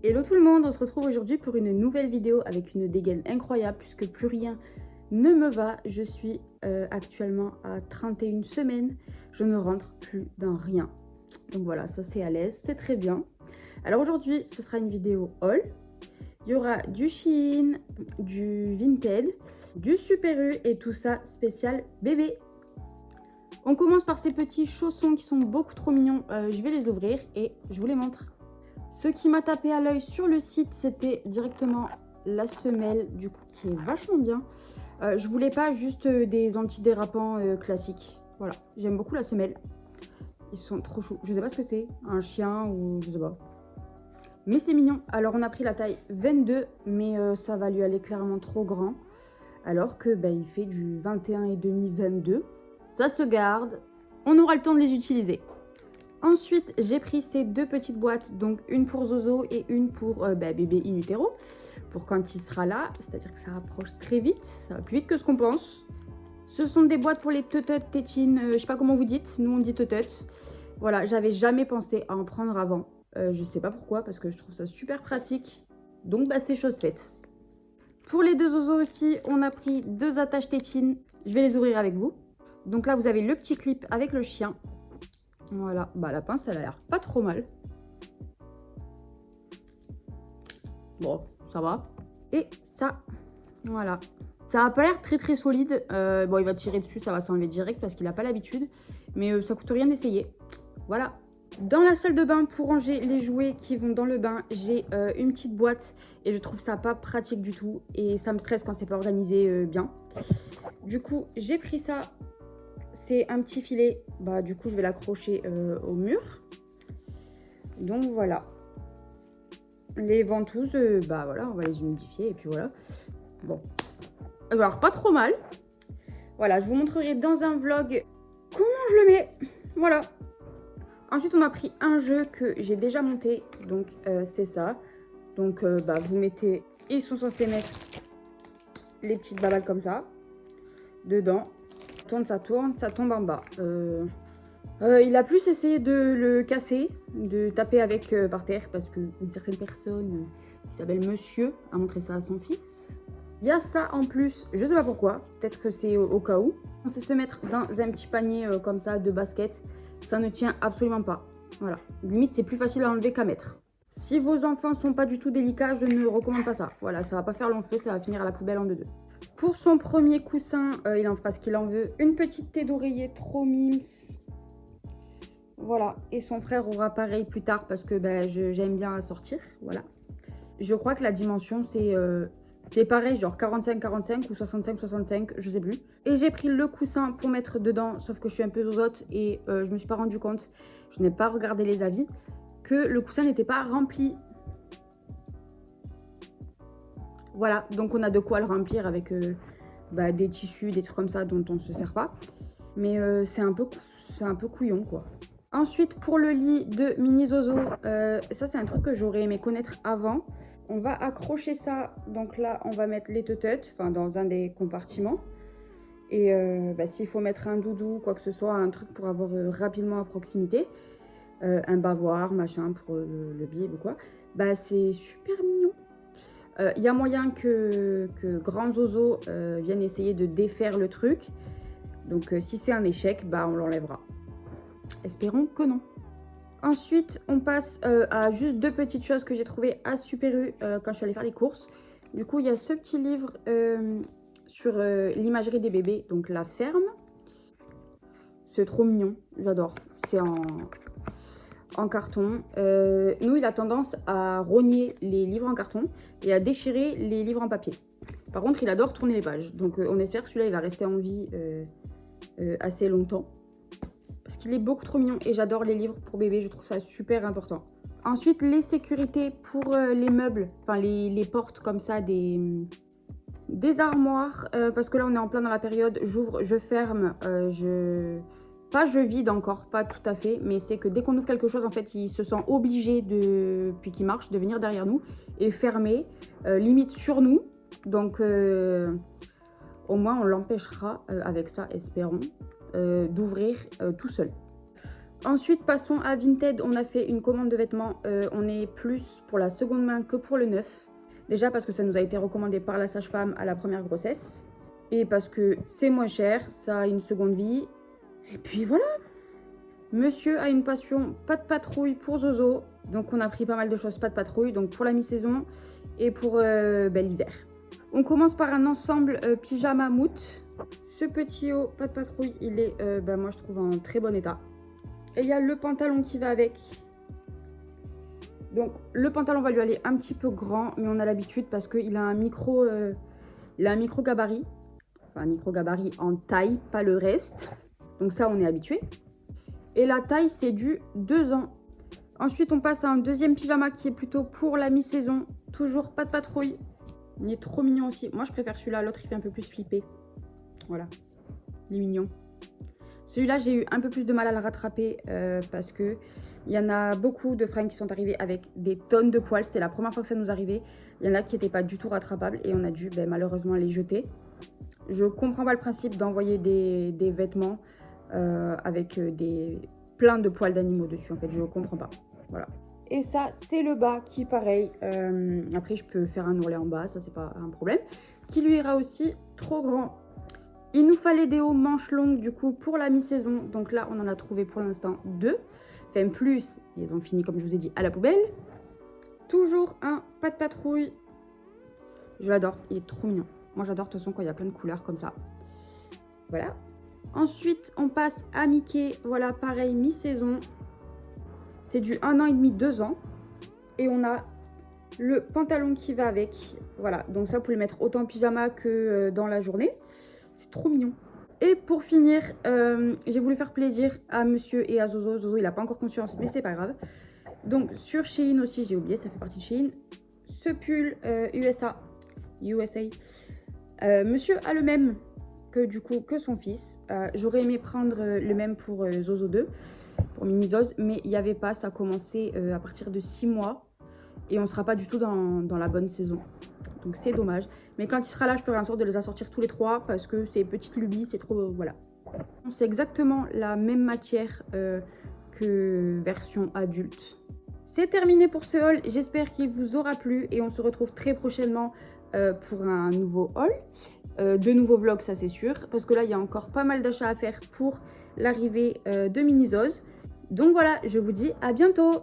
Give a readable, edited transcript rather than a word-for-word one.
Hello tout le monde, on se retrouve aujourd'hui pour une nouvelle vidéo avec une dégaine incroyable puisque plus rien ne me va. Je suis actuellement à 31 semaines, je ne rentre plus dans rien. Donc voilà, ça c'est à l'aise, c'est très bien. Alors aujourd'hui, ce sera une vidéo haul. Il y aura du Shein, du Vinted, du Super U et tout ça spécial bébé. On commence par ces petits chaussons qui sont beaucoup trop mignons. Je vais les ouvrir et je vous les montre. Ce qui m'a tapé à l'œil sur le site, c'était directement la semelle, du coup, qui est vachement bien. Je voulais pas juste des antidérapants classiques. Voilà, j'aime beaucoup la semelle. Ils sont trop choux. Je sais pas ce que c'est, un chien ou je sais pas. Mais c'est mignon. Alors, on a pris la taille 22, mais ça va lui aller clairement trop grand. Alors que il fait du 21,5, 22. Ça se garde. On aura le temps de les utiliser. Ensuite, j'ai pris ces deux petites boîtes, donc une pour Zozo et une pour bébé in utero, pour quand il sera là, c'est-à-dire que ça rapproche très vite, ça va plus vite que ce qu'on pense. Ce sont des boîtes pour les teuteuts, tétines, je sais pas comment vous dites, nous on dit teuteuts. Voilà, j'avais jamais pensé à en prendre avant, je sais pas pourquoi, parce que je trouve ça super pratique, donc c'est chose faite. Pour les deux Zozo aussi, on a pris deux attaches tétines, je vais les ouvrir avec vous. Donc là, vous avez le petit clip avec le chien. Voilà, la pince, elle a l'air pas trop mal. Bon, ça va. Et ça, voilà. Ça a pas l'air très solide. Bon, il va tirer dessus, ça va s'enlever direct parce qu'il n'a pas l'habitude. Mais ça coûte rien d'essayer. Voilà. Dans la salle de bain, pour ranger les jouets qui vont dans le bain, j'ai une petite boîte. Et je trouve ça pas pratique du tout. Et ça me stresse quand c'est pas organisé bien. Du coup, j'ai pris ça. C'est un petit filet, du coup je vais l'accrocher au mur. Donc voilà. Les ventouses, voilà, on va les humidifier et puis voilà. Bon. Alors pas trop mal. Voilà, je vous montrerai dans un vlog comment je le mets. Voilà. Ensuite on a pris un jeu que j'ai déjà monté. Donc c'est ça. Donc vous mettez, ils sont censés mettre les petites babales comme ça. Dedans. Ça tombe en bas. Il a plus essayé de le casser, de taper avec par terre, parce qu'une certaine personne qui s'appelle Monsieur a montré ça à son fils. Il y a ça en plus, je sais pas pourquoi, peut-être que c'est au cas où. C'est se mettre dans un petit panier comme ça de basket, ça ne tient absolument pas. Voilà, limite c'est plus facile à enlever qu'à mettre. Si vos enfants sont pas du tout délicats, je ne recommande pas ça. Voilà, ça va pas faire long feu, ça va finir à la poubelle en deux. Pour son premier coussin, il en fera ce qu'il en veut. Une petite tête d'oreiller trop mimes. Voilà. Et son frère aura pareil plus tard parce que j'aime bien sortir. Voilà. Je crois que la dimension, c'est pareil, genre 45-45 ou 65-65, je sais plus. Et j'ai pris le coussin pour mettre dedans, sauf que je suis un peu zozote et je me suis pas rendu compte, je n'ai pas regardé les avis, que le coussin n'était pas rempli. Voilà, donc on a de quoi le remplir avec des tissus, des trucs comme ça dont on ne se sert pas. Mais c'est un peu couillon, quoi. Ensuite, pour le lit de Mini Zozo, ça c'est un truc que j'aurais aimé connaître avant. On va accrocher ça, donc là on va mettre les teuteuts, enfin dans un des compartiments. Et s'il faut mettre un doudou, quoi que ce soit, un truc pour avoir rapidement à proximité, un bavoir, machin pour le bib ou quoi, c'est super mignon. Il y a moyen que Grand Zozo vienne essayer de défaire le truc. Donc si c'est un échec, on l'enlèvera. Espérons que non. Ensuite, on passe à juste deux petites choses que j'ai trouvées à Super U quand je suis allée faire les courses. Du coup, il y a ce petit livre sur l'imagerie des bébés, donc la ferme. C'est trop mignon, j'adore. C'est en carton. Nous, il a tendance à rogner les livres en carton et à déchirer les livres en papier. Par contre, il adore tourner les pages. Donc, on espère que celui-là, il va rester en vie assez longtemps. Parce qu'il est beaucoup trop mignon et j'adore les livres pour bébé. Je trouve ça super important. Ensuite, les sécurités pour les meubles. Enfin, les portes comme ça des armoires. Parce que là, on est en plein dans la période. J'ouvre, je ferme, je vide encore, pas tout à fait, mais c'est que dès qu'on ouvre quelque chose, en fait, il se sent obligé puis qu'il marche, de venir derrière nous et fermer, limite sur nous. Donc, au moins, on l'empêchera avec ça, espérons, d'ouvrir tout seul. Ensuite, passons à Vinted. On a fait une commande de vêtements. On est plus pour la seconde main que pour le neuf. Déjà parce que ça nous a été recommandé par la sage-femme à la première grossesse. Et parce que c'est moins cher, ça a une seconde vie. Et puis voilà. Monsieur a une passion pas de patrouille pour Zozo. Donc on a pris pas mal de choses pas de patrouille. Donc pour la mi-saison et pour l'hiver. On commence par un ensemble pyjama mout. Ce petit haut pas de patrouille, il est moi je trouve en très bon état. Et il y a le pantalon qui va avec. Donc le pantalon va lui aller un petit peu grand, mais on a l'habitude parce qu'il a un micro gabarit. Enfin un micro gabarit en taille, pas le reste. Donc ça on est habitué. Et la taille c'est du 2 ans. Ensuite on passe à un deuxième pyjama qui est plutôt pour la mi-saison. Toujours pas de patrouille. Il est trop mignon aussi. Moi je préfère celui-là, l'autre il fait un peu plus flipper. Voilà, il est mignon. Celui-là, j'ai eu un peu plus de mal à le rattraper parce que il y en a beaucoup de fringues qui sont arrivées avec des tonnes de poils. C'était la première fois que ça nous arrivait. Il y en a qui n'étaient pas du tout rattrapables et on a dû malheureusement les jeter. Je comprends pas le principe d'envoyer des vêtements avec plein de poils d'animaux dessus. En fait, je comprends pas. Voilà. Et ça, c'est le bas qui, pareil, après je peux faire un ourlet en bas, ça c'est pas un problème, qui lui ira aussi trop grand. Il nous fallait des hauts manches longues du coup pour la mi-saison. Donc là, on en a trouvé pour l'instant 2. Enfin plus, ils ont fini comme je vous ai dit à la poubelle. Toujours un pas de patrouille. Je l'adore, il est trop mignon. Moi j'adore de toute façon quand il y a plein de couleurs comme ça. Voilà. Ensuite, on passe à Mickey. Voilà, pareil, mi-saison. C'est du 1 an et demi, 2 ans. Et on a le pantalon qui va avec. Voilà, donc ça, vous pouvez le mettre autant en pyjama que dans la journée. C'est trop mignon. Et pour finir, j'ai voulu faire plaisir à monsieur et à Zozo. Zozo, il n'a pas encore conscience, mais c'est pas grave. Donc, sur Shein aussi, j'ai oublié, ça fait partie de Shein. Ce pull USA. Monsieur a le même que son fils. J'aurais aimé prendre le même pour Zozo 2, pour Mini Zoz, mais il n'y avait pas. Ça a commencé à partir de 6 mois. Et on ne sera pas du tout dans la bonne saison. Donc c'est dommage. Mais quand il sera là, je ferai en sorte de les assortir tous les 3 parce que c'est petite lubie, c'est trop... voilà. C'est exactement la même matière que version adulte. C'est terminé pour ce haul. J'espère qu'il vous aura plu et on se retrouve très prochainement pour un nouveau haul. De nouveaux vlogs, ça c'est sûr. Parce que là, il y a encore pas mal d'achats à faire pour l'arrivée de Mini Zoz. Donc voilà, je vous dis à bientôt.